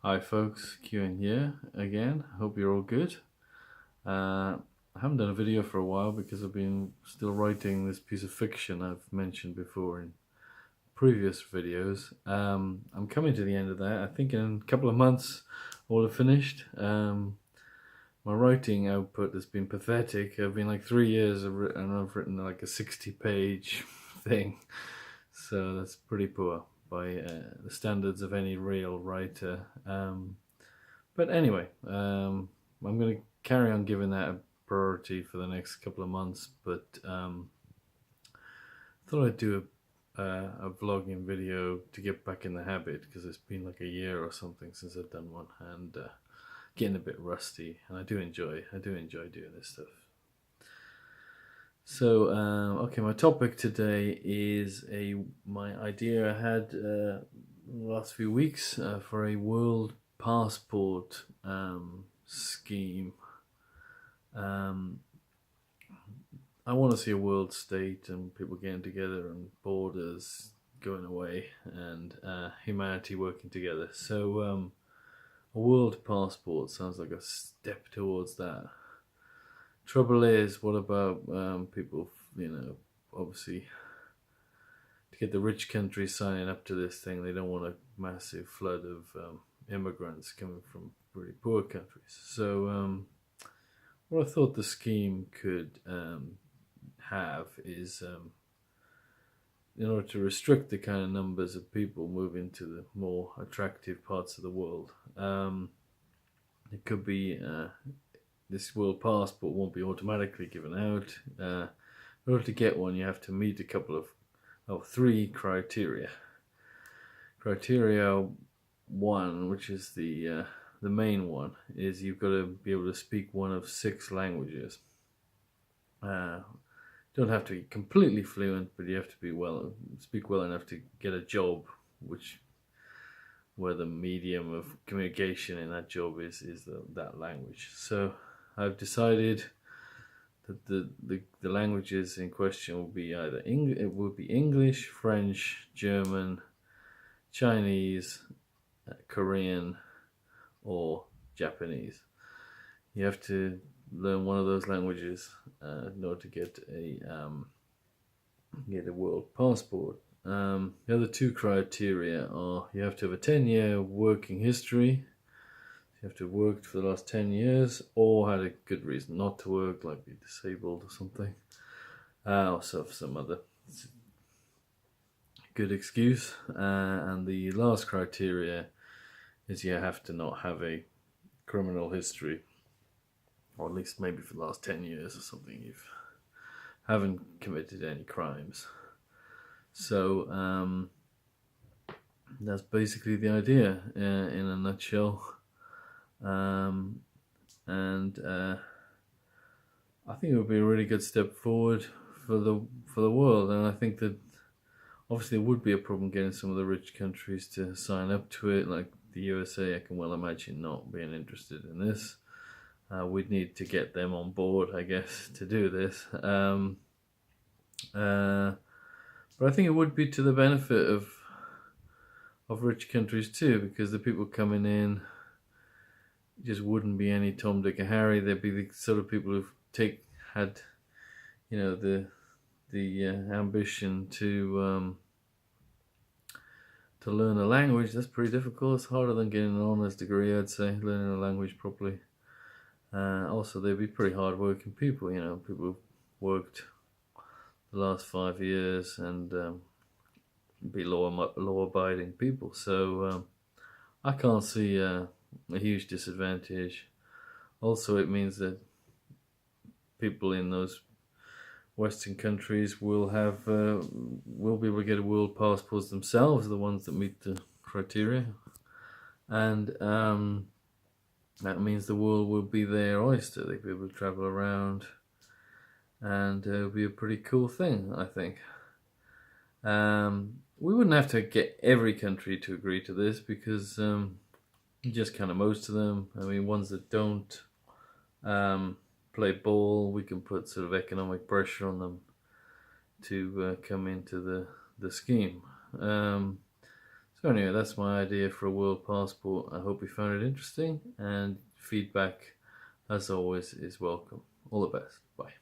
Hi folks, QN here again. Hope you're all good. I haven't done a video for a while because I've been still writing this piece of fiction I've mentioned before in previous videos. I'm coming to the end of that. I think in a couple of months all have finished. My writing output has been pathetic. I've been like 3 years and I've written like a 60-page thing. So that's pretty poor by the standards of any real writer. But anyway, I'm going to carry on giving that a priority for the next couple of months. But thought I'd do a vlogging video to get back in the habit because it's been like a year or something since I've done one, and getting a bit rusty. And I do enjoy doing this stuff. So okay, my topic today is my idea I had the last few weeks for a world passport scheme. Um, I want to see a world state and people getting together and borders going away and humanity working together. So a world passport sounds like a step towards that. Trouble is, what about people, obviously to get the rich countries signing up to this thing, they don't want a massive flood of immigrants coming from really poor countries. So what I thought the scheme could have is, in order to restrict the kind of numbers of people moving to the more attractive parts of the world, it could be this world passport won't be automatically given out. In order to get one, you have to meet a couple of three criteria. Criteria one, which is the main one, is you've got to be able to speak one of 6 languages. Don't have to be completely fluent, but you have to speak well enough to get a job, where the medium of communication in that job is that language. So I've decided that the languages in question will be either English, French, German, Chinese, Korean, or Japanese. You have to learn one of those languages in order to get a world passport. The other 2 criteria are you have to have a 10-year working history. You have to have worked for the last 10 years or had a good reason not to work, like be disabled or something, or some other good excuse. And the last criteria is you have to not have a criminal history, or at least maybe for the last 10 years or something, you haven't committed any crimes. So that's basically the idea in a nutshell. And I think it would be a really good step forward for the world. And I think that obviously it would be a problem getting some of the rich countries to sign up to it, like the USA. I can well imagine not being interested in this. We'd need to get them on board, I guess, to do this. But I think it would be to the benefit of rich countries too, because the people coming in just wouldn't be any Tom, Dick, and Harry. They'd be the sort of people who've had, the ambition to learn a language. That's pretty difficult. It's harder than getting an honours degree, I'd say, learning a language properly. Also, they'd be pretty hard-working people. People who've worked the last 5 years and be law-abiding people. So I can't see a huge disadvantage. Also, it means that people in those Western countries will be able to get a world passports themselves, the ones that meet the criteria, and that means the world will be their oyster. They'll be able to travel around, and it'll be a pretty cool thing, I think. We wouldn't have to get every country to agree to this because just kind of most of them. I mean, ones that don't play ball, we can put sort of economic pressure on them to come into the scheme. So So anyway, that's my idea for a world passport. I hope you found it interesting, and feedback, as always, is welcome. All the best. Bye.